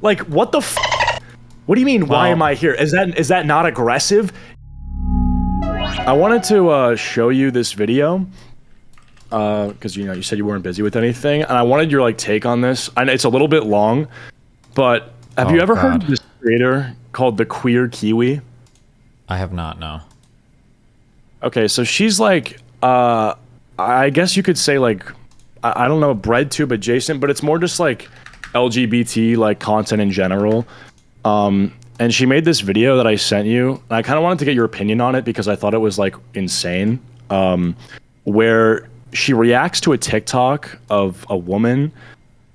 Like, what the f? What do you mean, why am I here? Is that not aggressive? I wanted to show you this video because you said you weren't busy with anything, and I wanted your take on this. And it's a little bit long, but have you ever heard of this creator called the Queer Kiwi? I have not, no. Okay, so she's like, I guess you could say I don't know, bread tube adjacent, but it's more just like LGBT content in general. And she made this video that I sent you. And I kind of wanted to get your opinion on it because I thought it was insane. Where she reacts to a TikTok of a woman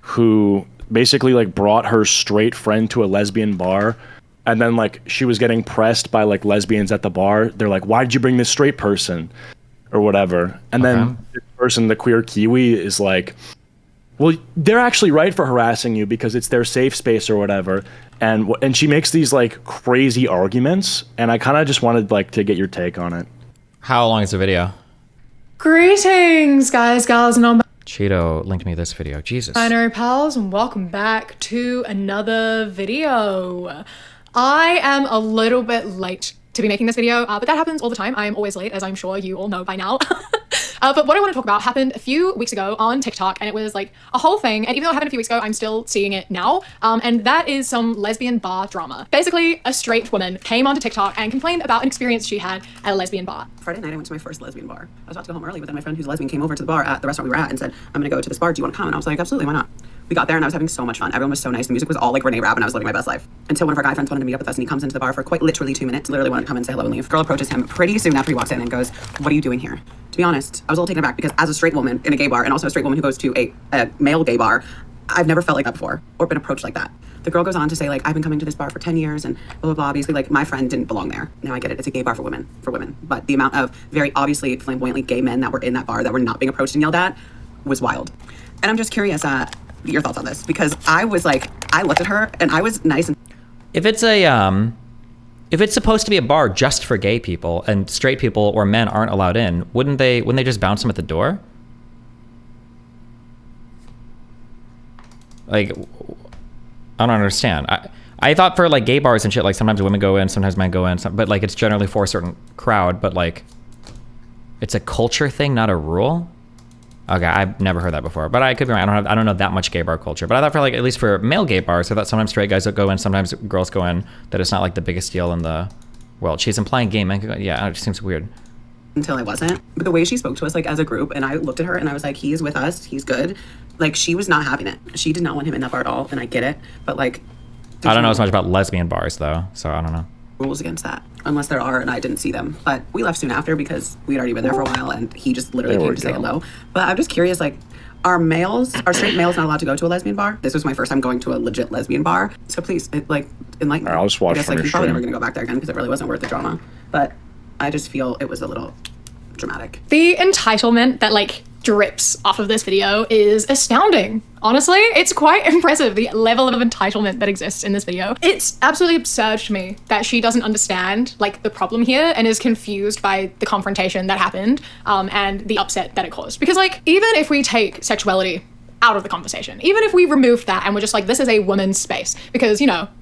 who basically brought her straight friend to a lesbian bar, and then she was getting pressed by lesbians at the bar. They're like, "Why did you bring this straight person?" or whatever. And then this person, the Queer Kiwi, is like, well, they're actually right for harassing you because it's their safe space or whatever. And she makes these crazy arguments, and I kind of just wanted to get your take on it. How long is the video? Greetings, guys, gals, and Cheeto linked me this video. Jesus. binary pals, and welcome back to another video. I am a little bit late to be making this video, but that happens all the time. I am always late, as I'm sure you all know by now. But what I want to talk about happened a few weeks ago on TikTok, and it was a whole thing. And even though it happened a few weeks ago, I'm still seeing it now. And that is some lesbian bar drama. Basically, a straight woman came onto TikTok and complained about an experience she had at a lesbian bar. Friday night, I went to my first lesbian bar. I was about to go home early, but then my friend who's a lesbian came over to the bar at the restaurant we were at and said, "I'm gonna go to this bar. Do you want to come?" And I was like, "Absolutely, why not?" We got there and I was having so much fun. Everyone was so nice. The music was all Renee Rapp, and I was living my best life. Until one of our guy friends wanted to meet up with us, and he comes into the bar for quite literally 2 minutes. Literally wanted to come and say hello and leave. Girl approaches him pretty soon after he walks in and goes, "What are you doing here?" To be honest, I was a little taken aback because as a straight woman in a gay bar, and also a straight woman who goes to a male gay bar, I've never felt like that before or been approached like that. The girl goes on to say I've been coming to this bar for 10 years and blah, blah, blah. Basically my friend didn't belong there. Now I get it. It's a gay bar for women. But the amount of very obviously flamboyantly gay men that were in that bar that were not being approached and yelled at was wild. And I'm just curious, your thoughts on this, because I was I looked at her and I was nice. And if it's supposed to be a bar just for gay people and straight people or men aren't allowed in, wouldn't they just bounce them at the door? I don't understand. I thought for gay bars and shit, sometimes women go in, sometimes men go in, but it's generally for a certain crowd, but it's a culture thing, not a rule. Okay, I've never heard that before, but I could be wrong. I don't know that much gay bar culture, but I thought for at least for male gay bars, I thought sometimes straight guys go in, sometimes girls go in, that it's not the biggest deal in the world. She's implying gay men could go, yeah, it just seems weird. Until I wasn't. But the way she spoke to us as a group, and I looked at her and I was like, he is with us, he's good. She was not having it. She did not want him in that bar at all, and I get it, but I don't know as much about lesbian bars though, so I don't know. Rules against that, unless there are, and I didn't see them. But we left soon after because we'd already been there for a while, and he just literally came to say hello. But I'm just curious, are straight males not allowed to go to a lesbian bar? This was my first time going to a legit lesbian bar, so please, enlighten me. I'll just watch. I guess he's probably never gonna go back there again because it really wasn't worth the drama. But I just feel it was a little dramatic. The entitlement that drips off of this video is astounding. Honestly, it's quite impressive, the level of entitlement that exists in this video. It's absolutely absurd to me that she doesn't understand the problem here and is confused by the confrontation that happened and the upset that it caused. Because even if we take sexuality out of the conversation, even if we removed that and we're just this is a woman's space, because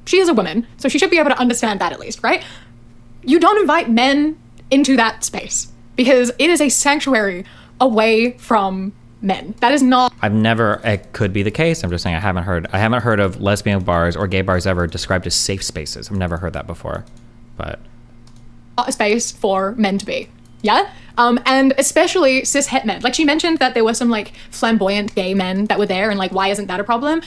she is a woman, so she should be able to understand that at least, right? You don't invite men into that space because it is a sanctuary away from men. That is not. It could be the case. I'm just saying I haven't heard of lesbian bars or gay bars ever described as safe spaces. I've never heard that before, but. A space for men to be, yeah? And especially cis het men. She mentioned that there were some flamboyant gay men that were there, and why isn't that a problem?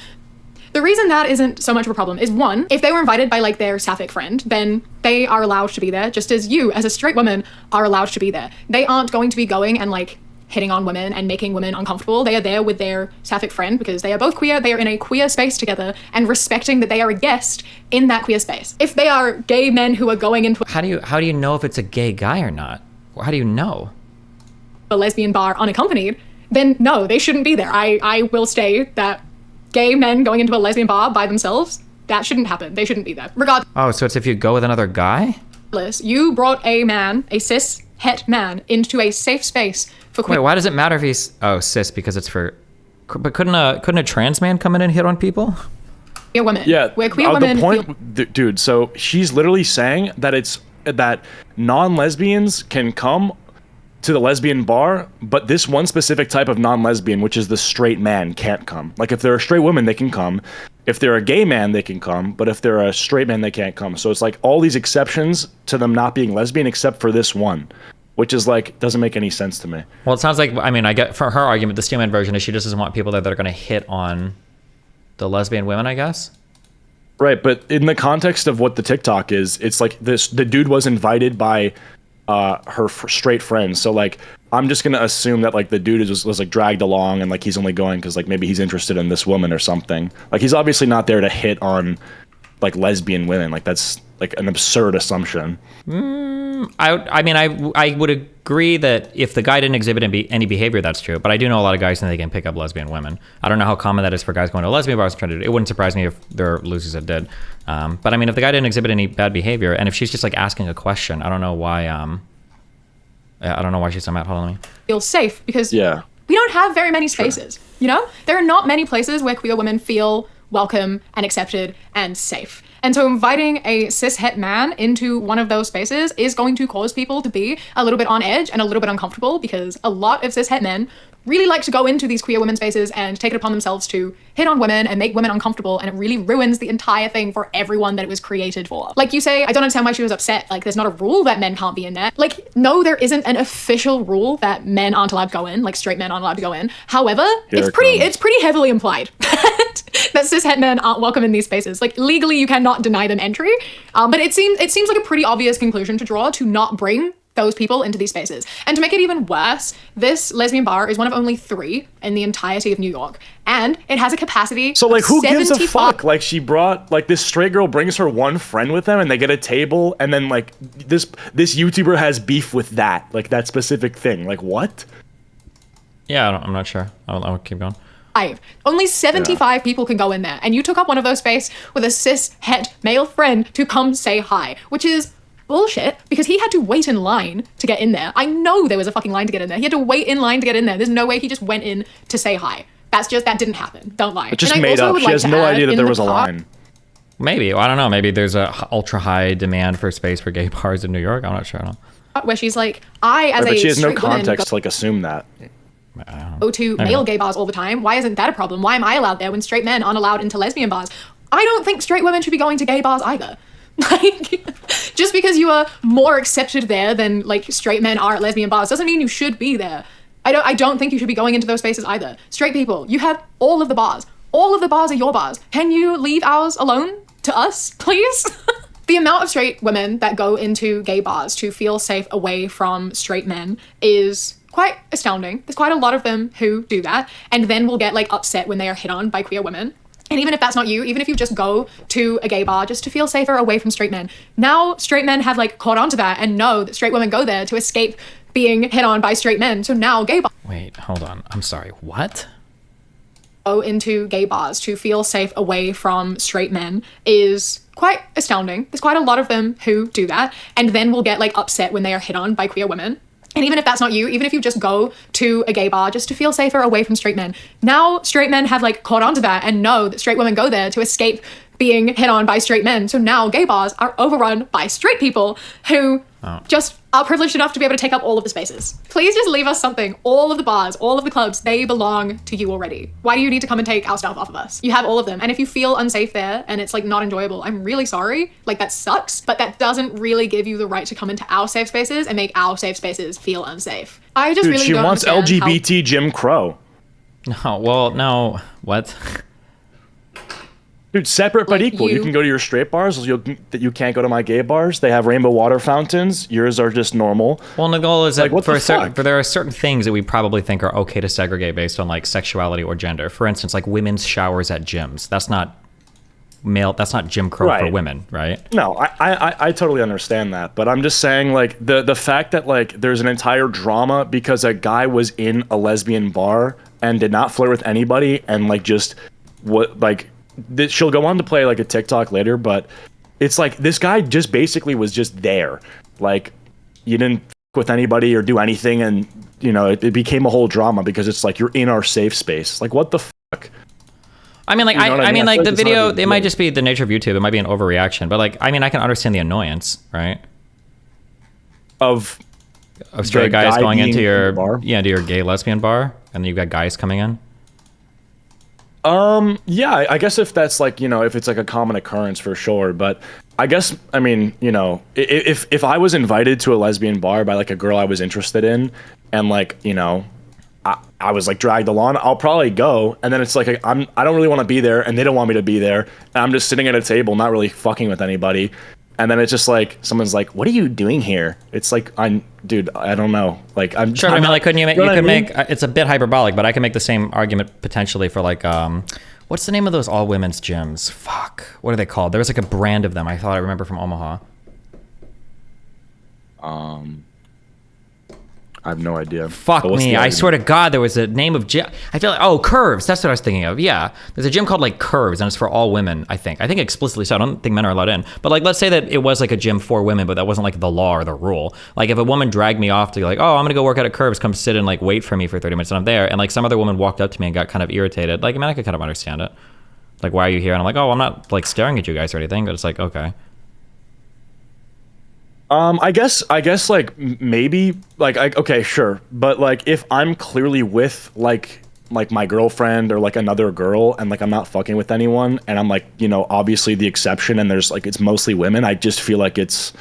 The reason that isn't so much of a problem is, one, if they were invited by their sapphic friend, then they are allowed to be there, just as you as a straight woman are allowed to be there. They aren't going to be going and hitting on women and making women uncomfortable. They are there with their sapphic friend because they are both queer, they are in a queer space together and respecting that they are a guest in that queer space. If they are gay men who are going into How do you know if it's a gay guy or not? How do you know? A lesbian bar unaccompanied, then no, they shouldn't be there. I will state that gay men going into a lesbian bar by themselves, that shouldn't happen. They shouldn't be there. Regardless. Oh, so it's if you go with another guy? You brought a man, a cis het man, into a safe space for queer. Wait, why does it matter if he's cis because it's for? But couldn't a trans man come in and hit on people? queer women. Yeah, Where queer women the point, feel dude. So she's literally saying that it's that non-lesbians can come to the lesbian bar, but this one specific type of non-lesbian, which is the straight man, can't come. Like if they're a straight woman, they can come. If they're a gay man, they can come. But if they're a straight man, they can't come. So it's like all these exceptions to them not being lesbian, except for this one, which is like doesn't make any sense to me. Well, it sounds like, I mean, I get for her argument, the Steelman version is she just doesn't want people there that are going to hit on the lesbian women, I guess. Right, but in the context of what the TikTok is, it's like this: the dude was invited by her straight friends. So like, I'm just gonna assume that like the dude was like dragged along, and like he's only going because like maybe he's interested in this woman or something. Like he's obviously not there to hit on like lesbian women. Like that's like an absurd assumption. I mean, I would agree that if the guy didn't exhibit any behavior, that's true. But I do know a lot of guys think they can pick up lesbian women. I don't know how common that is for guys going to lesbian bars and trying to do it. It wouldn't surprise me if there are losers that did. But I mean, if the guy didn't exhibit any bad behavior, and if she's just like asking a question, I don't know why. I don't know why she's at. Hold on, let me. feel safe because Yeah. we don't have very many spaces. You know, there are not many places where queer women feel welcome and accepted and safe. And so inviting a cis het man into one of those spaces is going to cause people to be a little bit on edge and a little bit uncomfortable, because a lot of cis het men really like to go into these queer women spaces and take it upon themselves to hit on women and make women uncomfortable, and it really ruins the entire thing for everyone that it was created for. Like you say, I don't understand why she was upset. Like there's not a rule that men can't be in there. Like no, there isn't an official rule that men aren't allowed to go in, like straight men aren't allowed to go in. However, it's pretty heavily implied that cis het men aren't welcome in these spaces. Like legally you cannot deny them entry, but it seems like a pretty obvious conclusion to draw to not bring those people into these spaces. And to make it even worse, this lesbian bar is one of only 3 in the entirety of New York, and it has a capacity So like, of who gives a 75 fuck? Like she brought like this straight girl brings her one friend with them, and they get a table, and then like this YouTuber has beef with that specific thing. Like what? Yeah, I'm not sure. I'll keep going. Only 75 people can go in there, and you took up one of those space with a cis het male friend to come say hi, which is bullshit, because he had to wait in line to get in there. I know there was a fucking line to get in there. He had to wait in line to get in there. There's no way he just went in to say hi. That didn't happen. Don't lie. It just made up. She has no idea that there was a line. Maybe. I don't know. Maybe there's a ultra high demand for space for gay bars in New York. I'm not sure. I don't know. Where she's like, but she has no context to like assume that. Go to male gay bars all the time. Why isn't that a problem? Why am I allowed there when straight men aren't allowed into lesbian bars? I don't think straight women should be going to gay bars either. Like, just because you are more accepted there than like straight men are at lesbian bars doesn't mean you should be there. I don't think you should be going into those spaces either. Straight people, you have all of the bars. All of the bars are your bars. Can you leave ours alone to us, please? The amount of straight women that go into gay bars to feel safe away from straight men is quite astounding. There's quite a lot of them who do that, and then will get like upset when they are hit on by queer women. And even if that's not you, even if you just go to a gay bar just to feel safer away from straight men, now straight men have like caught on to that and know that straight women go there to escape being hit on by straight men. So now gay bars Wait, hold on. I'm sorry. What? go into gay bars to feel safe away from straight men is quite astounding. There's quite a lot of them who do that, and then will get like upset when they are hit on by queer women. And even if that's not you, even if you just go to a gay bar just to feel safer away from straight men, now straight men have like caught on to that and know that straight women go there to escape being hit on by straight men. So now gay bars are overrun by straight people who just are privileged enough to be able to take up all of the spaces. Please just leave us something. All of the bars, all of the clubs, they belong to you already. Why do you need to come and take our stuff off of us? You have all of them. And if you feel unsafe there and it's like not enjoyable, I'm really sorry. Like that sucks, but that doesn't really give you the right to come into our safe spaces and make our safe spaces feel unsafe. I just really she don't wants understand LGBT Jim Crow. No, well, no. What? Dude, separate but Like equal. You can go to your straight bars. You can't go to my gay bars. They have rainbow water fountains. Yours are just normal. Well, the goal is that Like, what the fuck? there are certain things that we probably think are okay to segregate based on like sexuality or gender. For instance, like women's showers at gyms. That's not male. That's not Jim Crow for Right. women, right? No, I totally understand that, but I'm just saying like the fact that like there's an entire drama because a guy was in a lesbian bar and did not flirt with anybody and like just what like she'll go on to play like a TikTok later, but it's like this guy just basically was just there. Like you didn't f- with anybody or do anything, and you know it became a whole drama because it's like you're in our safe space. Like what the fuck? I mean, like, You know what I I mean? mean, I like, feel the like it's not video, a big it might deal. just be the nature of YouTube. It might be an overreaction, but like, I mean, I can understand the annoyance, right? Of Straight the guys guy going being into in your the bar? to your gay lesbian bar, and then you've got guys coming in. Yeah, I guess if that's like, if it's like a common occurrence for sure, but I guess, I mean, if I was invited to a lesbian bar by like a girl I was interested in and like, I was like dragged along, I'll probably go. And then it's like, I don't really want to be there and they don't want me to be there. And I'm just sitting at a table, not really fucking with anybody. And then it's just like, someone's like, what are you doing here? It's like, dude, I don't know. Like, I'm Sure, I mean, like, couldn't you make, You know you what could I mean? make, it's a bit hyperbolic, but I can make the same argument potentially for like, what's the name of those all women's gyms? Fuck. What are they called? There was like a brand of them. I thought I remember from Omaha. I have no idea. Fuck But what's me. the I argument? swear to God, there was a name of gym. I feel like, oh, Curves. That's what I was thinking of. Yeah. There's a gym called like Curves, and it's for all women, I think. I think explicitly so. I don't think men are allowed in. But like, let's say that it was like a gym for women, but that wasn't like the law or the rule. Like if a woman dragged me off to be like, oh, I'm going to go work out at Curves, come sit and like wait for me for 30 minutes and I'm there. And like some other woman walked up to me and got kind of irritated. Like, I mean, I could kind of understand it. Like, why are you here? And I'm like, oh, I'm not like staring at you guys or anything, but it's like, okay. I guess like maybe like okay, sure, but like if I'm clearly with like my girlfriend or like another girl and like I'm not fucking with anyone and I'm like obviously the exception and there's like it's mostly women, I just feel like it's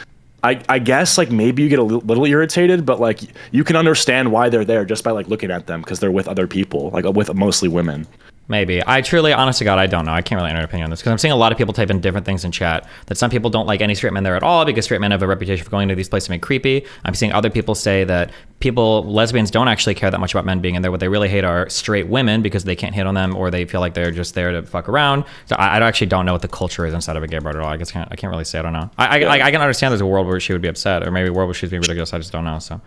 I guess like maybe you get a little irritated, but like you can understand why they're there just by like looking at them because they're with other people, like with mostly women. Maybe. I truly, honest to God, I don't know. I can't really enter an opinion on this because I'm seeing a lot of people type in different things in chat. That some people don't like any straight men there at all because straight men have a reputation for going to these places to make creepy. I'm seeing other people say that lesbians don't actually care that much about men being in there. What they really hate are straight women because they can't hit on them or they feel like they're just there to fuck around. So I actually don't know what the culture is inside of a gay bar at all. I guess I can't really say. I don't know. I can understand there's a world where she would be upset or maybe a world where she's being ridiculous. I just don't know. So.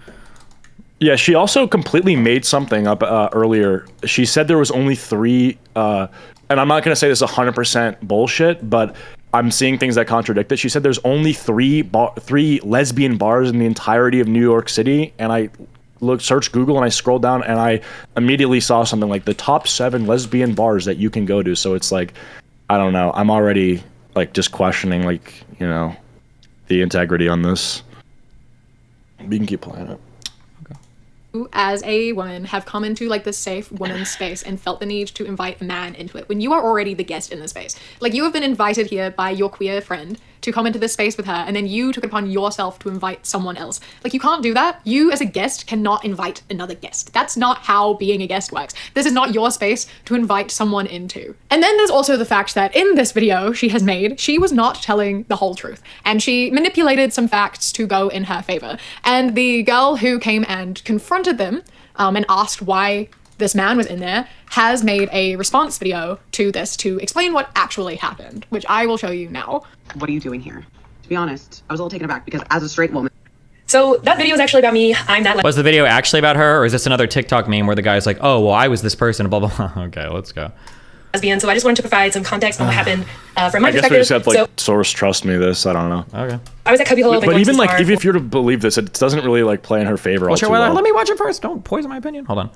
Yeah, she also completely made something up earlier. She said there was only three, and I'm not going to say this is 100% bullshit, but I'm seeing things that contradict it. She said there's only three lesbian bars in the entirety of New York City, and I searched Google and I scrolled down and I immediately saw something like the top 7 lesbian bars that you can go to. So it's like, I don't know. I'm already like just questioning like, the integrity on this. We can keep playing it. As a woman have come into like the safe woman's space and felt the need to invite a man into it when you are already the guest in the space. Like you have been invited here by your queer friend to come into this space with her and then you took it upon yourself to invite someone else. Like you can't do that. You as a guest cannot invite another guest. That's not how being a guest works. This is not your space to invite someone into. And then there's also the fact that in this video she has made, she was not telling the whole truth and she manipulated some facts to go in her favor. And the girl who came and confronted them and asked why this man was in there has made a response video to this to explain what actually happened, which I will show you now. What are you doing here? To be honest, I was a little taken aback because as a straight woman. So that video is actually about me. I'm that Was the video actually about her or is this another TikTok meme where the guy's like, oh, well, I was this person, blah, blah, blah. Okay, let's go. lesbian. So I just wanted to provide some context on what happened from my I guess we perspective. just have like source trust me this. I don't know. Okay. I was at Cubbyhole. But even like even if you're to believe this, it doesn't really like play in her favor. all Sure, too well, well. let me watch it first. Don't poison my opinion. Hold on.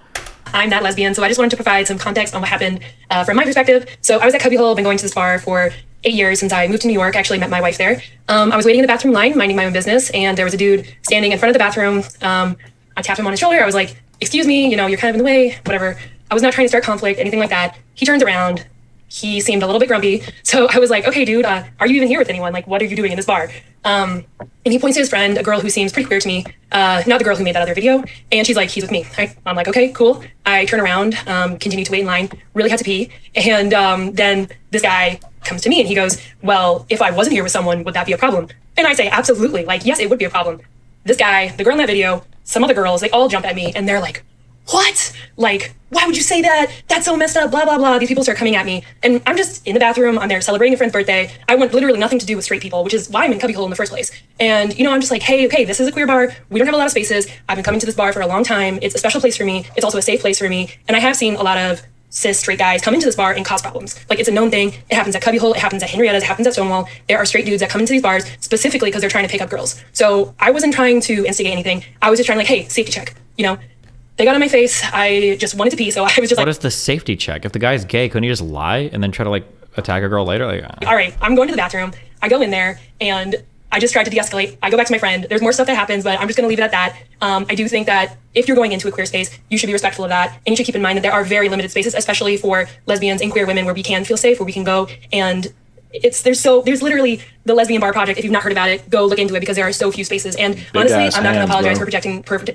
I'm that lesbian, so I just wanted to provide some context on what happened from my perspective. So I was at Cubbyhole, been going to this bar for 8 years since I moved to New York, actually met my wife there. I was waiting in the bathroom line, minding my own business, and there was a dude standing in front of the bathroom. I tapped him on his shoulder. I was like, excuse me, you're kind of in the way, whatever. I was not trying to start conflict, anything like that. He turns around. He seemed a little bit grumpy. So I was like, okay, dude, are you even here with anyone? Like, what are you doing in this bar? And he points to his friend, a girl who seems pretty queer to me, not the girl who made that other video. And she's like, he's with me. I'm like, okay, cool. I turn around, continue to wait in line, really had to pee. And then this guy comes to me and he goes, well, if I wasn't here with someone, would that be a problem? And I say, absolutely. Like, yes, it would be a problem. This guy, the girl in that video, some other girls, they all jump at me and they're like, what? Like, why would you say that? That's so messed up, blah, blah, blah. These people start coming at me. And I'm just in the bathroom. I'm there celebrating a friend's birthday. I want literally nothing to do with straight people, which is why I'm in Cubbyhole in the first place. And, I'm just like, hey, okay, this is a queer bar. We don't have a lot of spaces. I've been coming to this bar for a long time. It's a special place for me. It's also a safe place for me. And I have seen a lot of cis straight guys come into this bar and cause problems. Like, it's a known thing. It happens at Cubbyhole. It happens at Henrietta's. It happens at Stonewall. There are straight dudes that come into these bars specifically because they're trying to pick up girls. So I wasn't trying to instigate anything. I was just trying to, like, hey, safety check, They got on my face. I just wanted to pee, so I was just What like, is the safety check? If the guy's gay, couldn't he just lie and then try to like attack a girl later? Like, all right, I'm going to the bathroom. I go in there and I just tried to de-escalate. I go back to my friend. There's more stuff that happens, but I'm just going to leave it at that. I do think that if you're going into a queer space, you should be respectful of that. And you should keep in mind that there are very limited spaces, especially for lesbians and queer women, where we can feel safe, where we can go. And there's literally the Lesbian Bar Project. If you've not heard about it, go look into it, because there are so few spaces. And honestly, I'm not going to apologize for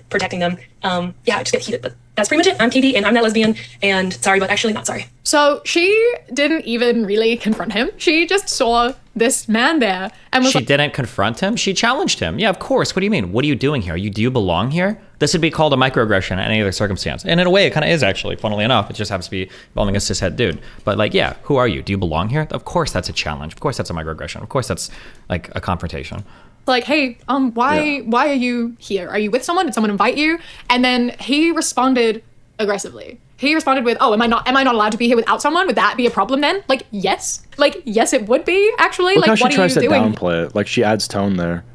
protecting them. Yeah, I just get heated, but that's pretty much it. I'm Katie, and I'm not lesbian. And sorry, but actually not sorry. So she didn't even really confront him. She just saw this man there and was she like, didn't confront him. She challenged him. Yeah, of course. What do you mean? What are you doing here? Do you belong here? This would be called a microaggression in any other circumstance. And in a way, it kind of is actually, funnily enough. It just happens to be involving a cishet dude. But like, yeah, who are you? Do you belong here? Of course that's a challenge. Of course that's a microaggression. Of course that's like a confrontation. like, hey, why are you here? Are you with someone? Did someone invite you? And then he responded aggressively. He responded with, oh, am I not allowed to be here without someone? Would that be a problem then? Like, yes. Like, yes, it would be, actually. Look like, how what she are you tries to doing? downplay it. Like, she adds tone there.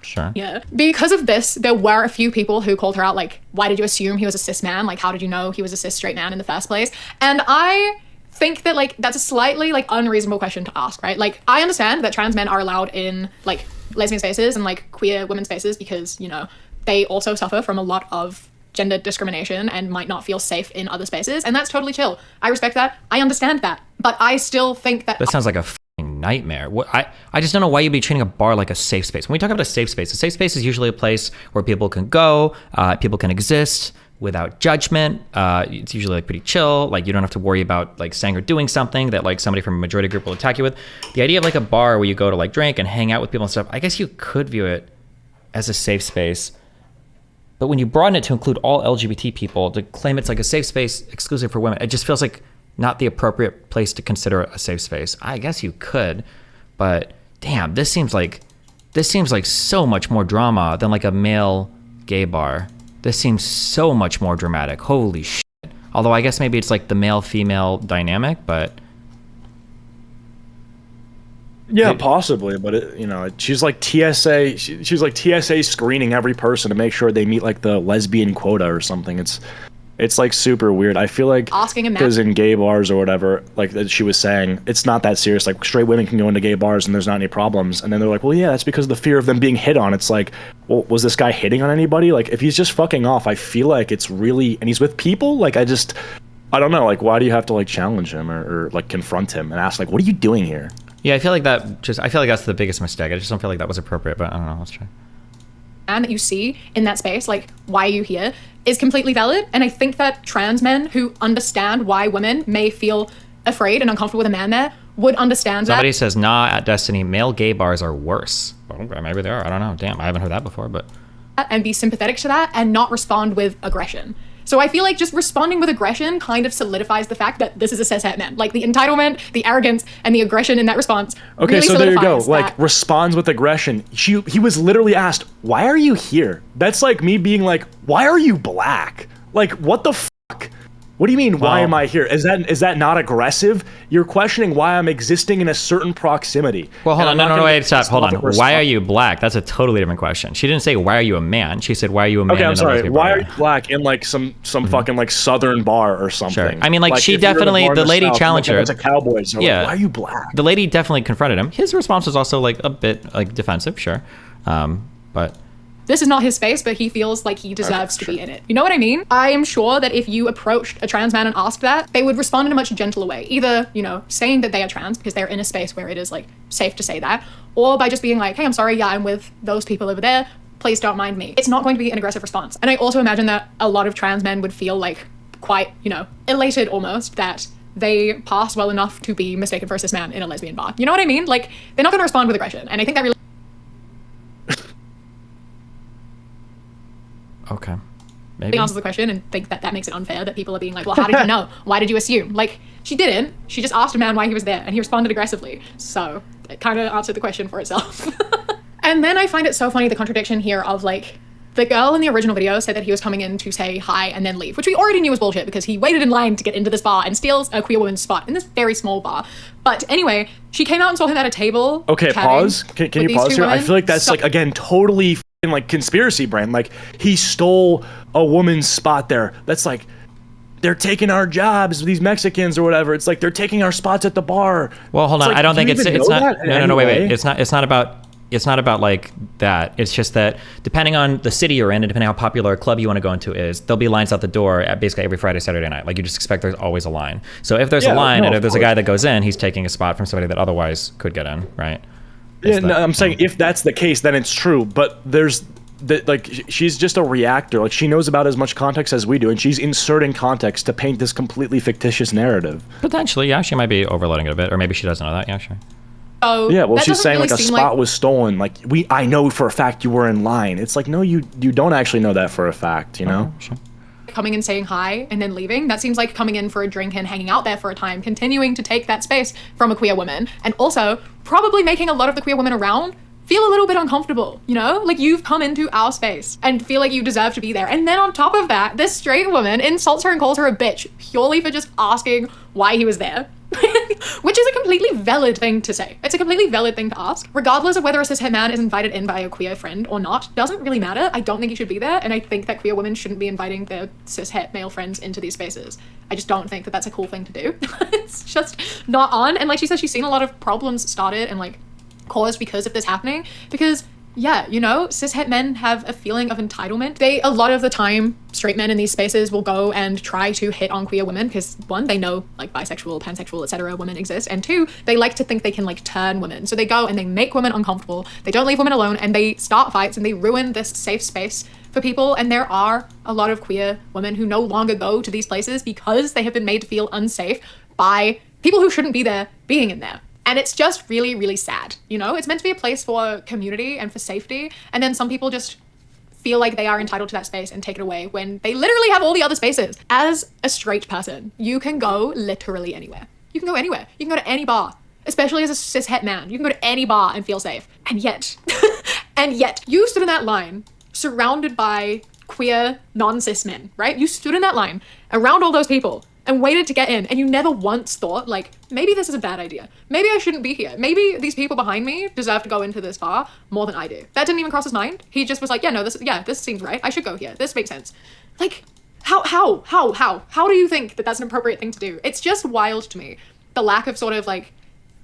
Sure. Yeah. Because of this, there were a few people who called her out, like, why did you assume he was a cis man? Like, how did you know he was a cis straight man in the first place? And I think that, like, that's a slightly, like, unreasonable question to ask, right? Like, I understand that trans men are allowed in, like, lesbian spaces and, like, queer women's spaces because, you know, they also suffer from a lot of gender discrimination and might not feel safe in other spaces, and that's totally chill. I respect that. I understand that. But I still think that... That sounds like a fucking nightmare. I just don't know why you'd be treating a bar like a safe space. When we talk about a safe space is usually a place where people can go, people can exist without judgment. It's usually like pretty chill. Like, you don't have to worry about like saying or doing something that like somebody from a majority group will attack you with. The idea of like a bar where you go to like drink and hang out with people and stuff, I guess you could view it as a safe space. But when you broaden it to include all LGBT people, to claim it's like a safe space exclusive for women, it just feels like not the appropriate place to consider a safe space. I guess you could, but damn, this seems like so much more drama than like a male gay bar. This seems so much more dramatic. Holy shit. Although I guess maybe it's like the male-female dynamic, but... Yeah, possibly, but she's like TSA. She's like TSA screening every person to make sure they meet like the lesbian quota or something. It's like super weird. I feel like asking a man, because in gay bars or whatever, like that she was saying, it's not that serious. Like, straight women can go into gay bars and there's not any problems. And then they're like, well, yeah, that's because of the fear of them being hit on. It's like, well, was this guy hitting on anybody? Like, if he's just fucking off, I feel like it's really, and he's with people. Like, I don't know. Like, why do you have to like challenge him or like confront him and ask like, what are you doing here? Yeah, I feel like that's the biggest mistake. I just don't feel like that was appropriate, but I don't know. Let's try. man that you see in that space, like, why are you here, is completely valid. And I think that trans men who understand why women may feel afraid and uncomfortable with a man there would understand Somebody that. says, nah, at Destiny, male gay bars are worse. Well, okay, maybe they are. I don't know. Damn, I haven't heard that before, but... And be sympathetic to that and not respond with aggression. So I feel like just responding with aggression kind of solidifies the fact that this is a cishet man. Like, the entitlement, the arrogance, and the aggression in that response. Okay, really so there you go. solidifies Like, that. responds with aggression. He was literally asked, "Why are you here?" That's like me being like, "Why are you black?" Like, what the fuck? What do you mean, why Well- am I here? Is that not aggressive? You're questioning why I'm existing in a certain proximity. Well, hold on. And I'm not No, gonna wait, get stop. pissed Hold off on. at response. Why are you black? That's a totally different question. She didn't say, why are you a man? She said, why are you a man? Okay, in I'm a sorry. lesbian Why bar? are you black in like some fucking like southern bar or something? Sure. I mean, like, she if you're in a definitely- bar in the lady South, challenged like, her. It's a Cowboys. So Yeah. like, why are you black? The lady definitely confronted him. His response was also like a bit like defensive, sure. But This is not his space, but he feels like he deserves to be in it. You know what I mean? I am sure that if you approached a trans man and asked that, they would respond in a much gentler way. Either, saying that they are trans because they're in a space where it is, like, safe to say that, or by just being like, hey, I'm sorry, yeah, I'm with those people over there, please don't mind me. It's not going to be an aggressive response. And I also imagine that a lot of trans men would feel, like, quite, elated almost that they pass well enough to be mistaken for a cis man in a lesbian bar. You know what I mean? Like, they're not going to respond with aggression. And I think that really... okay. Maybe. answers the question and think that makes it unfair that people are being like, well, how did you know? Why did you assume? Like, she didn't. She just asked a man why he was there and he responded aggressively. So it kind of answered the question for itself. And then I find it so funny, the contradiction here of, like, the girl in the original video said that he was coming in to say hi and then leave, which we already knew was bullshit because he waited in line to get into this bar and steals a queer woman's spot in this very small bar. But anyway, she came out and saw him at a table. Okay, chatting pause. Can with you these pause two here? I women. feel like that's So- like, again, totally like conspiracy brain. Like he stole a woman's spot there. That's like they're taking our jobs, these Mexicans or whatever. It's like they're taking our spots at the bar. Well, hold on. Like, I don't think it's not. No, wait. way? It's not about like that. It's just that depending on the city you're in and depending on how popular a club you want to go into is, there'll be lines out the door at basically every Friday, Saturday night. Like you just expect there's always a line. So if there's a line and if there's a guy that goes in, he's taking a spot from somebody that otherwise could get in, right? Yeah, no, I'm saying if that's the case, then it's true. But there's like she's just a reactor. Like she knows about as much context as we do, and she's inserting context to paint this completely fictitious narrative. Potentially, yeah, she might be overloading it a bit, or maybe she doesn't know that. Yeah, sure. So Yeah, well, that she's doesn't saying really like a seem spot was stolen. Like I know for a fact you were in line. It's like no, you don't actually know that for a fact. You know. Sure. coming and saying hi and then leaving. That seems like coming in for a drink and hanging out there for a time, continuing to take that space from a queer woman, and also probably making a lot of the queer women around feel a little bit uncomfortable, you know? Like, you've come into our space and feel like you deserve to be there. And then on top of that, this straight woman insults her and calls her a bitch purely for just asking why he was there. Which is a completely valid thing to say. It's a completely valid thing to ask. Regardless of whether a cishet man is invited in by a queer friend or not, doesn't really matter. I don't think he should be there, and I think that queer women shouldn't be inviting their cishet male friends into these spaces. I just don't think that that's a cool thing to do. It's just not on. And like she says, she's seen a lot of problems started and like caused because of this happening, because yeah, you know, cishet men have a feeling of entitlement. They, a lot of the time, straight men in these spaces will go and try to hit on queer women because, one, they know like bisexual, pansexual, etc. women exist, and two, they like to think they can like turn women. So they go and they make women uncomfortable, they don't leave women alone, and they start fights and they ruin this safe space for people. And there are a lot of queer women who no longer go to these places because they have been made to feel unsafe by people who shouldn't be there being in there. And it's just really, really sad. You know, it's meant to be a place for community and for safety. And then some people just feel like they are entitled to that space and take it away when they literally have all the other spaces. As a straight person, you can go literally anywhere. You can go anywhere. You can go to any bar, especially as a cishet man. You can go to any bar and feel safe. And yet, you stood in that line surrounded by queer non-cis men, right? You stood in that line around all those people and waited to get in, and you never once thought, like, maybe this is a bad idea. Maybe I shouldn't be here. Maybe these people behind me deserve to go into this bar more than I do. That didn't even cross his mind. He just was like, yeah, no, this seems right. I should go here. This makes sense. Like, how do you think that that's an appropriate thing to do? It's just wild to me. The lack of sort of, like,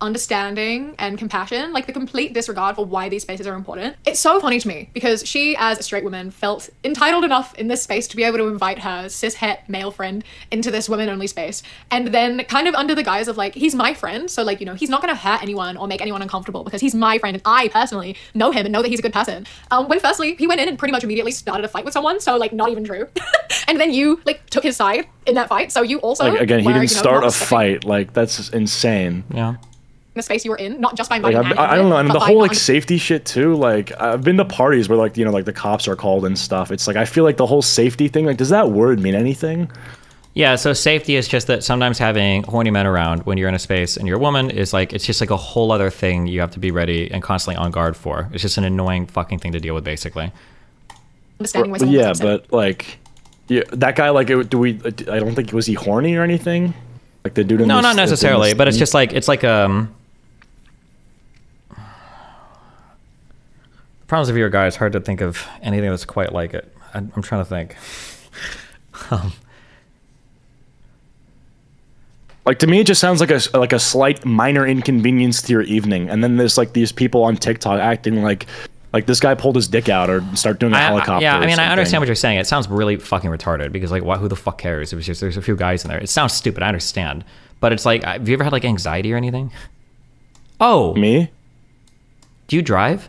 understanding and compassion, like the complete disregard for why these spaces are important. It's so funny to me because she, as a straight woman, felt entitled enough in this space to be able to invite her cishet male friend into this women-only space, and then kind of under the guise of like, he's my friend, so like, you know, he's not gonna hurt anyone or make anyone uncomfortable because he's my friend and I personally know him and know that he's a good person. When firstly, he went in and pretty much immediately started a fight with someone, so like, not even true. And then you like took his side in that fight, so you also like, again, he were, didn't you know, start a not fight. Like, that's insane. Yeah. the space you were in, not just by Like, inviting I don't know, and but the by whole not like safety shit too. Like, I've been to parties where like, you know, like the cops are called and stuff. It's like, I feel like the whole safety thing, like, does that word mean anything? Yeah, so safety is just that sometimes having horny men around when you're in a space and you're a woman is like, it's just like a whole other thing you have to be ready and constantly on guard for. It's just an annoying fucking thing to deal with, basically. understanding why someone Yeah, was upset. but like, yeah, that guy, like, I don't think, was he horny or anything? Like the dude in No, this, not necessarily, in this but it's thing? just like, it's like, problems if you're a guy, it's hard to think of anything that's quite like it. I'm trying to think. Like, to me, it just sounds like a slight minor inconvenience to your evening, and then there's like these people on TikTok acting like this guy pulled his dick out or start doing a helicopter. Yeah, I or mean, I something. understand what you're saying. It sounds really fucking retarded because like, who the fuck cares? It was just there's a few guys in there. It sounds stupid. I understand, but it's like, have you ever had like anxiety or anything? Oh, Me? do you drive?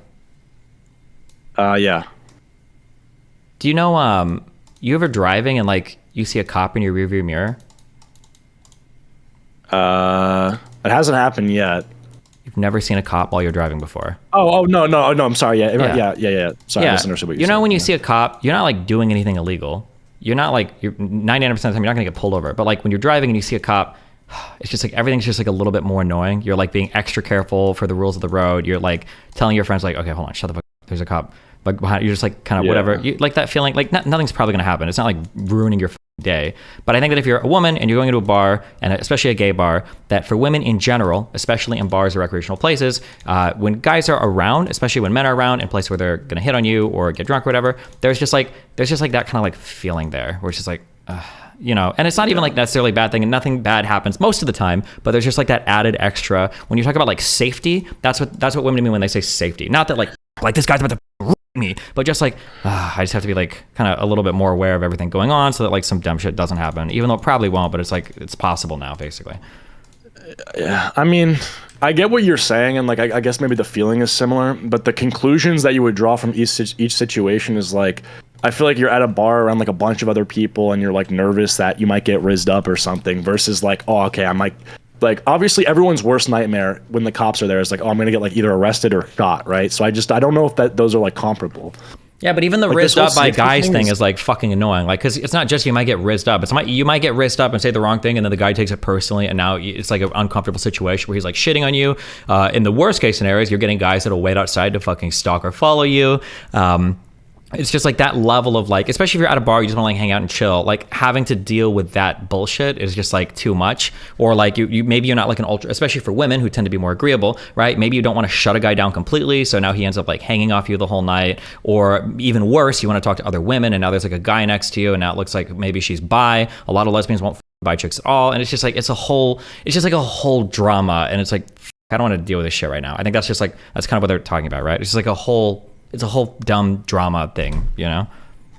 Yeah. Do you know, you ever driving and like you see a cop in your rearview mirror? It hasn't happened yet. You've never seen a cop while you're driving before. Oh no, I'm sorry. Yeah. Sorry, I Yeah. misunderstood what you You know, said. when you Yeah. see a cop, you're not like doing anything illegal. You're not like, you're 99% of the time you're not gonna get pulled over. But like when you're driving and you see a cop, it's just like everything's just like a little bit more annoying. You're like being extra careful for the rules of the road. You're like telling your friends like, okay, hold on, shut the fuck up. There's a cop. Like behind, you're just like kind of whatever. You like that feeling like nothing's probably gonna happen. It's not like ruining your day. But I think that if you're a woman and you're going into a bar, and especially a gay bar, that for women in general, especially in bars or recreational places, when guys are around, especially when men are around in places where they're gonna hit on you or get drunk or whatever, there's just like that kind of like feeling there where it's just like, you know, and it's not even like necessarily a bad thing, and nothing bad happens most of the time, but there's just like that added extra. When you talk about like safety, that's what women mean when they say safety. Not that like this guy's about to me, but just like I just have to be like kind of a little bit more aware of everything going on so that like some dumb shit doesn't happen, even though it probably won't, but it's like it's possible now basically. Yeah, I mean, I get what you're saying, and like I guess maybe the feeling is similar, but the conclusions that you would draw from each situation is like, I feel like you're at a bar around like a bunch of other people and you're like nervous that you might get rizzed up or something, versus like, oh, okay, I might, like, obviously everyone's worst nightmare when the cops are there is like, oh, I'm gonna get like either arrested or shot, right? So I don't know if those are like comparable. Yeah, but even the like, rizzed up by guys thing is like fucking annoying. Like, because it's not just you might get rizzed up. You might get rizzed up and say the wrong thing, and then the guy takes it personally, and now it's like an uncomfortable situation where he's like shitting on you. In the worst case scenarios, you're getting guys that'll wait outside to fucking stalk or follow you. It's just like that level of like, especially if you're at a bar, you just want to like hang out and chill, like having to deal with that bullshit is just like too much. Or like you maybe you're not like an ultra, especially for women who tend to be more agreeable, right? Maybe you don't want to shut a guy down completely, so now he ends up like hanging off you the whole night. Or even worse, you want to talk to other women and now there's like a guy next to you and now it looks like maybe she's bi. A lot of lesbians won't bi chicks at all, and it's just like it's just like a whole drama, and it's like I don't want to deal with this shit right now. I think that's kind of what they're talking about, right? It's just like it's a whole dumb drama thing, you know?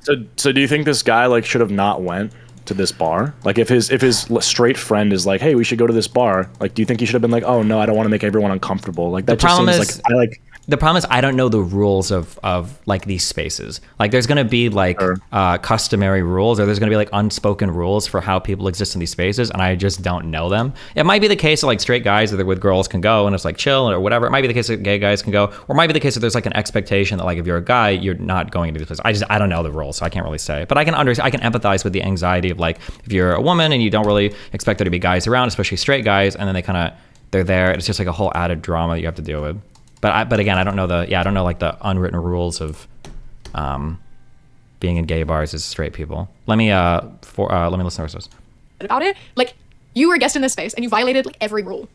So do you think this guy like should have not went to this bar? Like if his straight friend is like, hey, we should go to this bar, like do you think he should have been like, oh no, I don't want to make everyone uncomfortable? Like that just seems like the problem is I don't know the rules of like these spaces. Like there's going to be like customary rules, or there's going to be like unspoken rules for how people exist in these spaces, and I just don't know them. It might be the case that like straight guys that are with girls can go and it's like chill or whatever. It might be the case that gay guys can go, or it might be the case that there's like an expectation that like if you're a guy, you're not going to these places. I don't know the rules, so I can't really say. But I can empathize with the anxiety of like if you're a woman and you don't really expect there to be guys around, especially straight guys, and then they're there. It's just like a whole added drama that you have to deal with. But again, I don't know like the unwritten rules of being in gay bars as straight people. Let me listen to this. About it, like you were a guest in this space and you violated like every rule.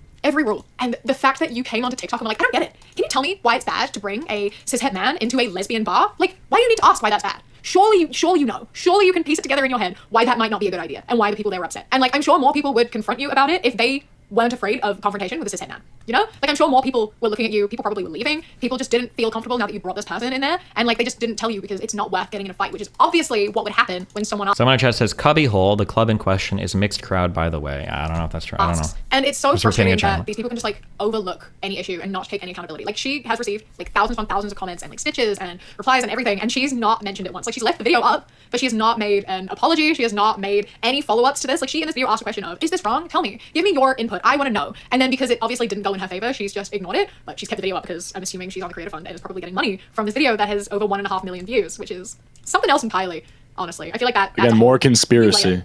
And the fact that you came onto TikTok and were like, I don't get it. Can you tell me why it's bad to bring a cishet man into a lesbian bar? Like, why do you need to ask why that's bad? Surely you know. Surely you can piece it together in your head why that might not be a good idea and why the people there were upset. And like, I'm sure more people would confront you about it if they weren't afraid of confrontation with a cishet man, you know? Like, I'm sure more people were looking at you, people probably were leaving, people just didn't feel comfortable now that you brought this person in there, and like, they just didn't tell you because it's not worth getting in a fight, which is obviously what would happen when someone else. Someone in chat says, Cubbyhole, the club in question, is mixed crowd, by the way. I don't know if that's true. I don't know. And it's so frustrating that these people can just like overlook any issue and not take any accountability. Like, she has received like thousands on thousands of comments and like stitches and replies and everything, and she's not mentioned it once. Like, she's left the video up, but she has not made an apology. She has not made any follow-ups to this. Like, she in this video asked a question of, is this wrong? Tell me. Give me your input. I want to know. And then because it obviously didn't go in her favor, she's just ignored it. But she's kept the video up because I'm assuming she's on the creator fund and is probably getting money from this video that has over 1.5 million views, which is something else entirely, honestly. I feel like that again, more conspiracy.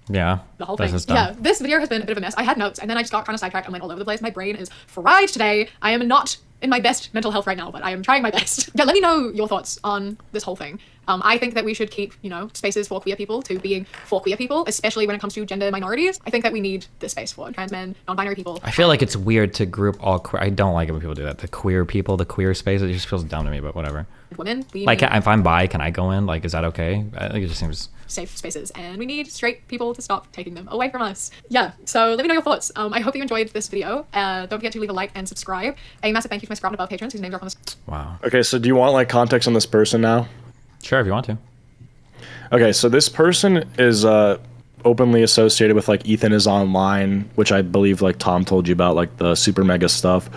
Yeah. The whole thing. Yeah, this video has been a bit of a mess. I had notes and then I just got kind of sidetracked and went all over the place. My brain is fried today. I am not in my best mental health right now, but I am trying my best. Yeah, let me know your thoughts on this whole thing. I think that we should keep, spaces for queer people to being for queer people, especially when it comes to gender minorities. I think that we need this space for trans men, non-binary people. I feel like it's weird to group all queer. I don't like it when people do that. The queer people, the queer space, it just feels dumb to me, but whatever. Women, like if I'm bi, can I go in? Like, is that okay? I think it just seems safe spaces, and we need straight people to stop taking them away from us. Yeah, so let me know your thoughts. I hope you enjoyed this video. Don't forget to leave a like and subscribe. A massive thank you to my Scrap Above patrons whose names are on this. Wow. Okay, so do you want like context on this person now? Sure, if you want to. Okay, so this person is openly associated with like Ethan Is Online, which I believe like Tom told you about, like the super mega stuff.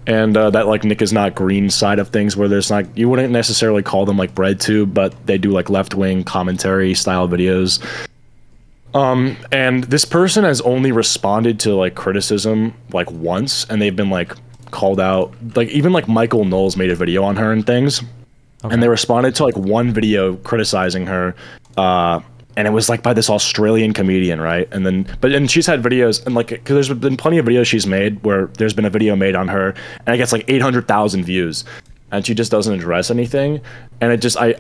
And that like Nick Is Not Green side of things, where there's not, you wouldn't necessarily call them like breadtube, but they do like left-wing commentary style videos. And this person has only responded to like criticism like once, and they've been like called out. Like even like Michael Knowles made a video on her and things. Okay. And they responded to like one video criticizing her, and it was like by this Australian comedian, right? And then she's had videos, and like, because there's been plenty of videos she's made where there's been a video made on her, and it gets like 800,000 views. and she just doesn't address anything. And it just I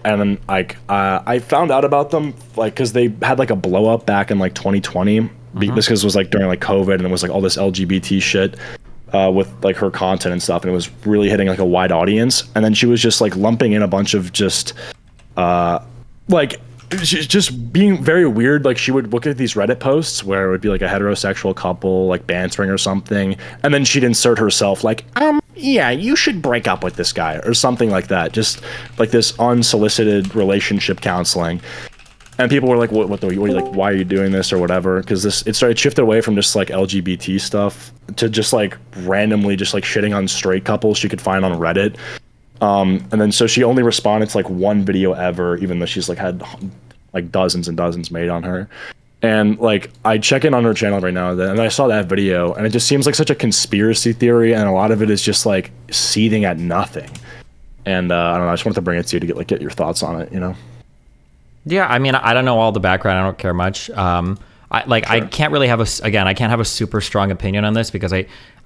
found out about them like because they had like a blow up back in like 2020. This was like during like COVID, and it was like all this LGBT shit with like her content and stuff, and it was really hitting like a wide audience. And then she was just like lumping in a bunch of just like she's just being very weird. Like she would look at these Reddit posts where it would be like a heterosexual couple like bantering or something, and then she'd insert herself like yeah, you should break up with this guy or something like that, just like this unsolicited relationship counseling. And people were like, what are you, like, why are you doing this or whatever? Because it started shifted away from just like LGBT stuff to just like randomly just like shitting on straight couples she could find on Reddit. And then so she only responded to like one video ever, even though she's like had like dozens and dozens made on her. And like I check in on her channel right now, and I saw that video, and it just seems like such a conspiracy theory, and a lot of it is just like seething at nothing. And I don't know, I just wanted to bring it to you to get your thoughts on it, you know? Yeah, I mean, I don't know all the background. I don't care much. I can't really have I can't have a super strong opinion on this because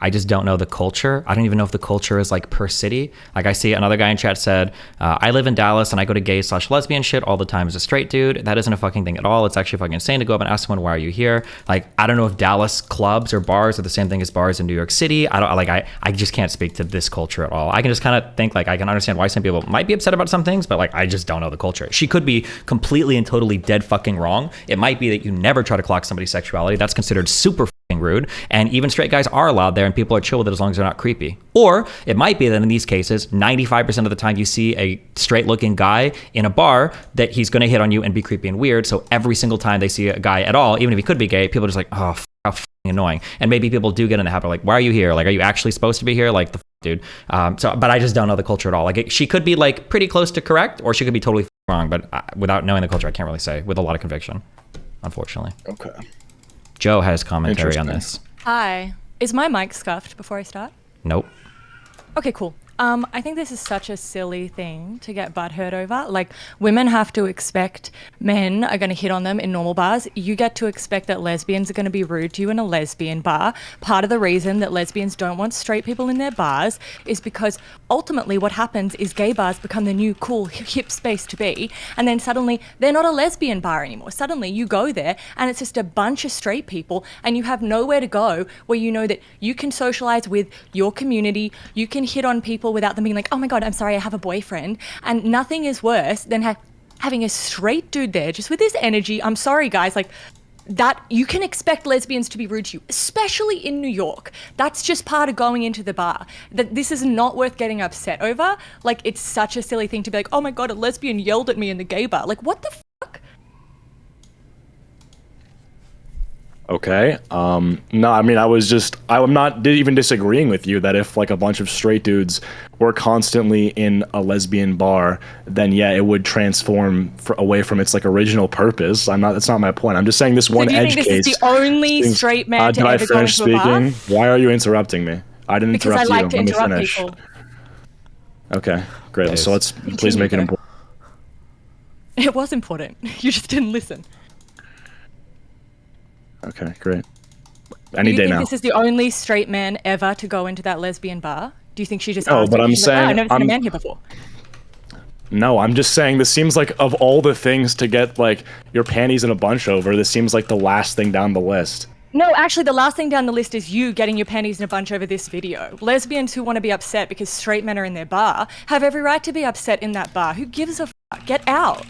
I just don't know the culture. I don't even know if the culture is like per city. Like I see another guy in chat said, I live in Dallas and I go to gay/lesbian shit all the time as a straight dude. That isn't a fucking thing at all. It's actually fucking insane to go up and ask someone, why are you here? Like, I don't know if Dallas clubs or bars are the same thing as bars in New York City. I just can't speak to this culture at all. I can just kind of think like, I can understand why some people might be upset about some things, but like, I just don't know the culture. She could be completely and totally dead fucking wrong. It might be that you never try to clock somebody's sexuality. That's considered super rude, and even straight guys are allowed there and people are chill with it as long as they're not creepy. Or it might be that in these cases 95% of the time you see a straight looking guy in a bar that he's going to hit on you and be creepy and weird, so every single time they see a guy at all, even if he could be gay, people are just like, oh, how annoying. And maybe people do get in the habit of like, why are you here? Like, are you actually supposed to be here? Like, the dude. But I just don't know the culture at all. Like, she could be like pretty close to correct, or she could be totally wrong, but without knowing the culture, I can't really say with a lot of conviction, unfortunately. Okay. Joe has commentary on this. Hi. Is my mic scuffed before I start? Nope. Okay, cool. I think this is such a silly thing to get butthurt over. Like, women have to expect men are going to hit on them in normal bars. You get to expect that lesbians are going to be rude to you in a lesbian bar. Part of the reason that lesbians don't want straight people in their bars is because ultimately what happens is gay bars become the new cool hip space to be, and then suddenly they're not a lesbian bar anymore. Suddenly you go there and it's just a bunch of straight people, and you have nowhere to go where you know that you can socialize with your community, you can hit on people without them being like, oh my God, I'm sorry, I have a boyfriend. And nothing is worse than having a straight dude there just with his energy. I'm sorry, guys, like that, you can expect lesbians to be rude to you, especially in New York. That's just part of going into the bar. That this is not worth getting upset over. Like, it's such a silly thing to be like, oh my God, a lesbian yelled at me in the gay bar. Like, what the fuck? Okay. No, I mean, I'm not even disagreeing with you that if like a bunch of straight dudes were constantly in a lesbian bar, then yeah, it would transform away from its like original purpose. That's not my point. I'm just saying this one edge case. So do you think this is the only straight man to ever go into a bar? Why are you interrupting me? I didn't interrupt you. Because I like to Let me interrupt finish. people. Okay, great. So let's please make it important. It was important. You just didn't listen. Okay, great. Any day now. Do you think this is the only straight man ever to go into that lesbian bar? Do you think she just No, asked but him? I'm She's like, saying- oh, I've never seen a man here before. No, I'm just saying this seems like of all the things to get like your panties in a bunch over, this seems like the last thing down the list. No, actually, the last thing down the list is you getting your panties in a bunch over this video. Lesbians who want to be upset because straight men are in their bar have every right to be upset in that bar. Who gives a fuck? Get out.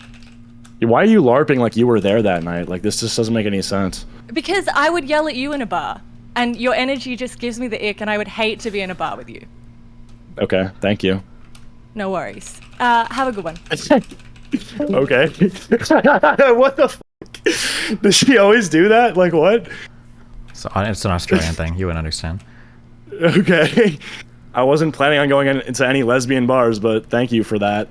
Why are you LARPing like you were there that night? Like, this just doesn't make any sense. Because I would yell at you in a bar, and your energy just gives me the ick, and I would hate to be in a bar with you. Okay, thank you. No worries. Have a good one. Okay. What the fuck? Does she always do that? Like, what? So it's an Australian thing. You wouldn't understand. Okay. I wasn't planning on going into any lesbian bars, but thank you for that.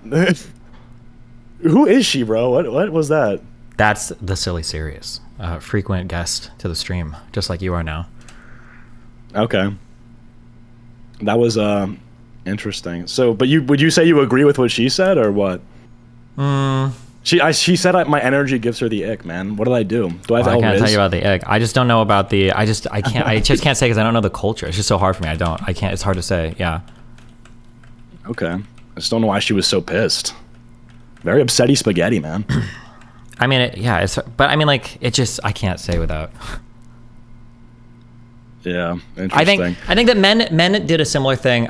Who is she, bro? What was that? That's the Silly Serious. Frequent guest to the stream, just like you are now. Okay. That was interesting. So, but would you say you agree with what she said, or what? She said my energy gives her the ick, man. What did I do? Do I have I can't Riz? tell you about the egg. I just don't know about the. I just can't say because I don't know the culture. It's just so hard for me. I can't. It's hard to say. Yeah. Okay. just don't know why she was so pissed. Very upsetty spaghetti, man. I mean, but I mean, like, it just, I can't say without. Yeah, interesting. I think that men did a similar thing.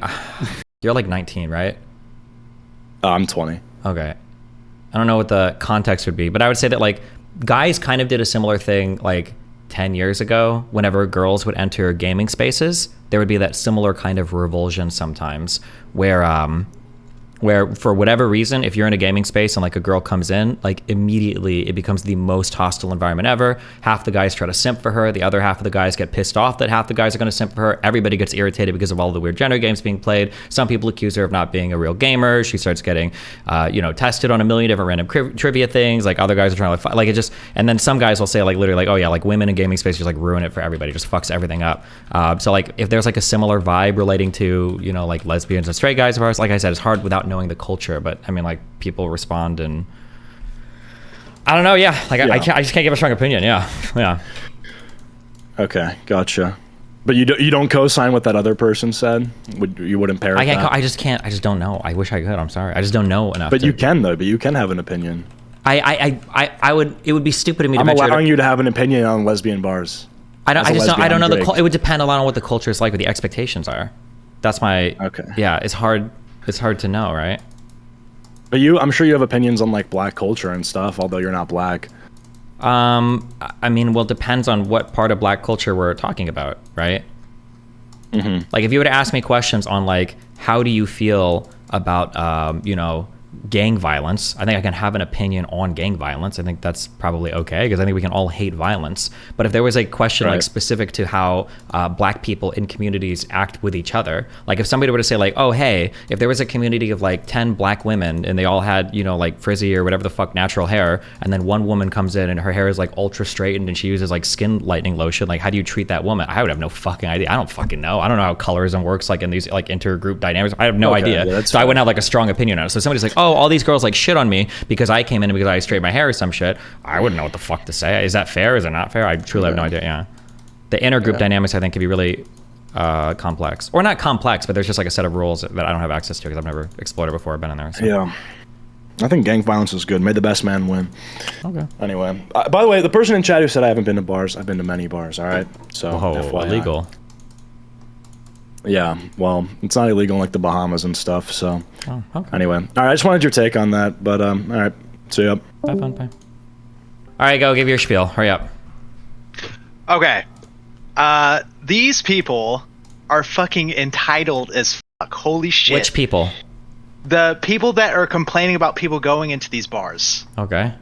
You're like 19, right? I'm 20. Okay. I don't know what the context would be, but I would say that like guys kind of did a similar thing like 10 years ago. Whenever girls would enter gaming spaces, there would be that similar kind of revulsion sometimes where for whatever reason, if you're in a gaming space and like a girl comes in, like immediately it becomes the most hostile environment ever. Half the guys try to simp for her. The other half of the guys get pissed off that half the guys are going to simp for her. Everybody gets irritated because of all the weird gender games being played. Some people accuse her of not being a real gamer. She starts getting, tested on a million different random trivia things. Like other guys are trying to like it just, and then some guys will say like literally like, oh yeah, like women in gaming spaces just like ruin it for everybody, just fucks everything up. So like if there's like a similar vibe relating to, like lesbians and straight guys of ours, like I said, it's hard without knowing the culture, but I mean, like people respond, and I don't know. Yeah, like yeah. I just can't give a strong opinion. Yeah. Okay, gotcha. But you don't co-sign what that other person said. You wouldn't parrot that? I just don't know. I wish I could. I'm sorry. I just don't know enough. But you can though. But you can have an opinion. I would. It would be stupid of me to. I'm allowing you to have an opinion on lesbian bars. I don't know it would depend a lot on what the culture is like, what the expectations are. That's my. Okay. Yeah, it's hard. It's hard to know, right? But I'm sure you have opinions on like black culture and stuff, although you're not black. I mean, well, it depends on what part of black culture we're talking about, right? Mm-hmm. Like if you were to ask me questions on like, how do you feel about, gang violence, I think I can have an opinion on gang violence. I think that's probably okay, because I think we can all hate violence. But if there was a question like specific to how black people in communities act with each other, like if somebody were to say like, oh, hey, if there was a community of like 10 black women and they all had, like frizzy or whatever the fuck natural hair, and then one woman comes in and her hair is like ultra straightened and she uses like skin lightening lotion, like how do you treat that woman? I would have no fucking idea. I don't fucking know. I don't know how colorism works like in these like intergroup dynamics. I have no idea. Yeah, so I wouldn't have like a strong opinion on it. So somebody's like, oh, all these girls like shit on me because I came in and because I straightened my hair or some shit. I wouldn't know what the fuck to say. Is that fair? Is it not fair? I truly have no idea. Yeah. The intergroup dynamics I think can be really complex, or not complex, but there's just like a set of rules that I don't have access to because I've never explored it before. I've been in there. So. Yeah. I think gang violence is good. May the best man win. Okay. Anyway, by the way, the person in chat who said I haven't been to bars, I've been to many bars. All right. So FYI. Illegal. Yeah, well, it's not illegal in like the Bahamas and stuff, so. Oh, okay. Anyway, all right, I just wanted your take on that, but all right, see ya. Bye. All right, go, give your spiel, hurry up. Okay, these people are fucking entitled as fuck, holy shit. Which people? The people that are complaining about people going into these bars. Okay,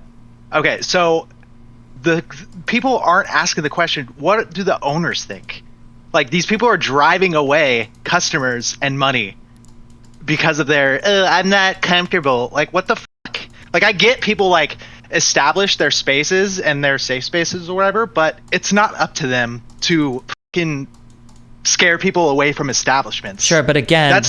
so the people aren't asking the question, what do the owners think? Like, these people are driving away customers and money because of their, I'm not comfortable. Like, what the fuck? Like, I get people, like, establish their spaces and their safe spaces or whatever, but it's not up to them to fucking scare people away from establishments. Sure, but again,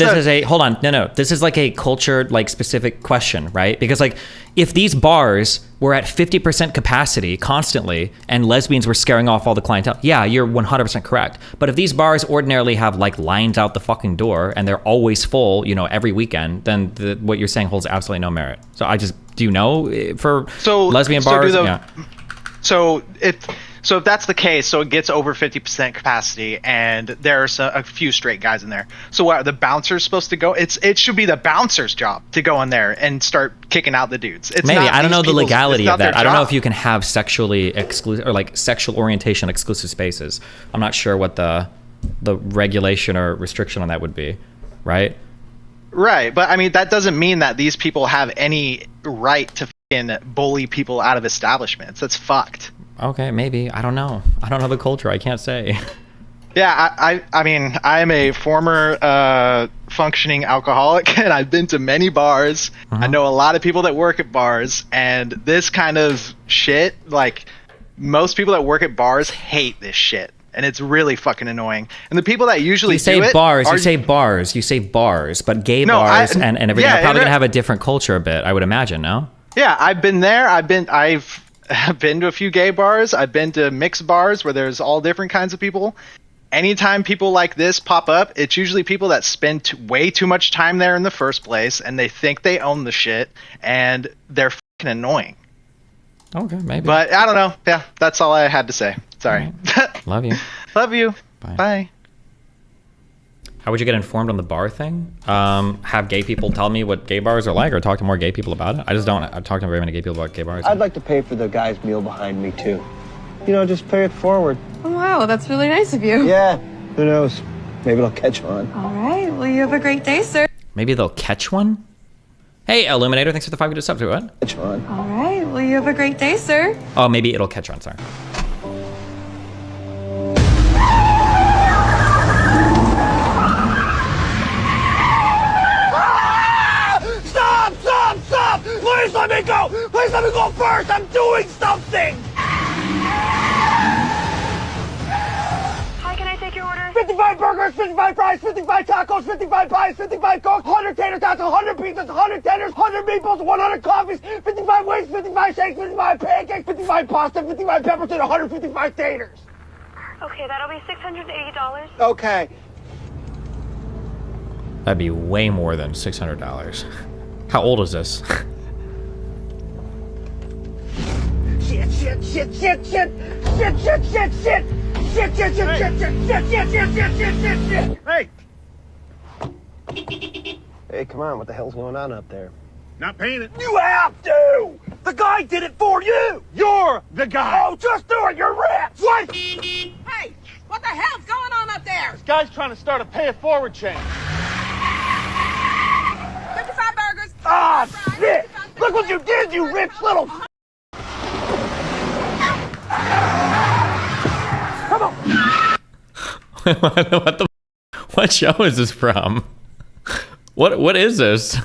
hold on, no, this is like a culture, like, specific question, right? Because, like, if these bars were at 50% capacity constantly and lesbians were scaring off all the clientele, yeah, you're 100% correct. But if these bars ordinarily have like lines out the fucking door and they're always full, every weekend, then what you're saying holds absolutely no merit. So do you know for lesbian bars? So if that's the case, so it gets over 50% capacity, and there's a few straight guys in there. So what are the bouncers supposed to go? It should be the bouncer's job to go in there and start kicking out the dudes. It's maybe not I don't know the legality of that. I don't know if you can have sexually exclusive or like sexual orientation exclusive spaces. I'm not sure what the regulation or restriction on that would be, right? Right, but I mean that doesn't mean that these people have any right to fucking bully people out of establishments. That's fucked. Okay, maybe. I don't know. I don't know the culture. I can't say. Yeah, I mean, I'm a former functioning alcoholic, and I've been to many bars. I know a lot of people that work at bars, and this kind of shit, like, most people that work at bars hate this shit, and it's really fucking annoying. And the people that usually you say bars, but gay bars and everything are probably going to have a different culture a bit, I would imagine, no? Yeah, I've been there. I've been to a few gay bars. I've been to mixed bars where there's all different kinds of people. anytime people like this pop up, it's usually people that spend way too much time there in the first place, and they think they own the shit, and they're fucking annoying. Okay, maybe. But I don't know. Yeah, that's all I had to say. Sorry. Love you. Love you. Bye. Bye. How would you get informed on the bar thing? Have gay people tell me what gay bars are like, or talk to more gay people about it? I just don't. I talk to very many gay people about gay bars. I'd like to pay for the guy's meal behind me too. You know, just pay it forward. Oh, wow, that's really nice of you. Yeah, who knows? Maybe it'll catch on. All right, well, you have a great day, sir. Maybe they'll catch one. Hey, Illuminator, thanks for the 5 good sub to what? Catch on. All right, well, you have a great day, sir. Oh, maybe it'll catch on. Sorry. Stop! Stop! Stop! Please let me go! Please let me go first! I'm doing something! Hi, can I take your order? 55 burgers, 55 fries, 55 tacos, 55 pies, 55 cokes, 100 tater tots, 100 pizzas, 100 tenders, 100 meatballs, 100 coffees, 55 wings, 55 shakes, 55 pancakes, 55 pasta, 55 peppers, and 155 taters. Okay, that'll be $680. Okay. That'd be way more than $600. How old is this? Shit, shit, shit, shit, shit, shit, shit, shit, shit, shit, shit, shit, shit, shit, shit, shit, shit, shit, shit, shit. Hey! Hey, come on, what the hell's going on up there? Not paying it. You have to! The guy did it for you! You're the guy. Oh, just do it, you're rich! What? Hey, what the hell's going on up there? This guy's trying to start a pay it forward chain. 55 burgers. Ah, shit! Look what you did, you rich little... Come on! What show is this from? What is this?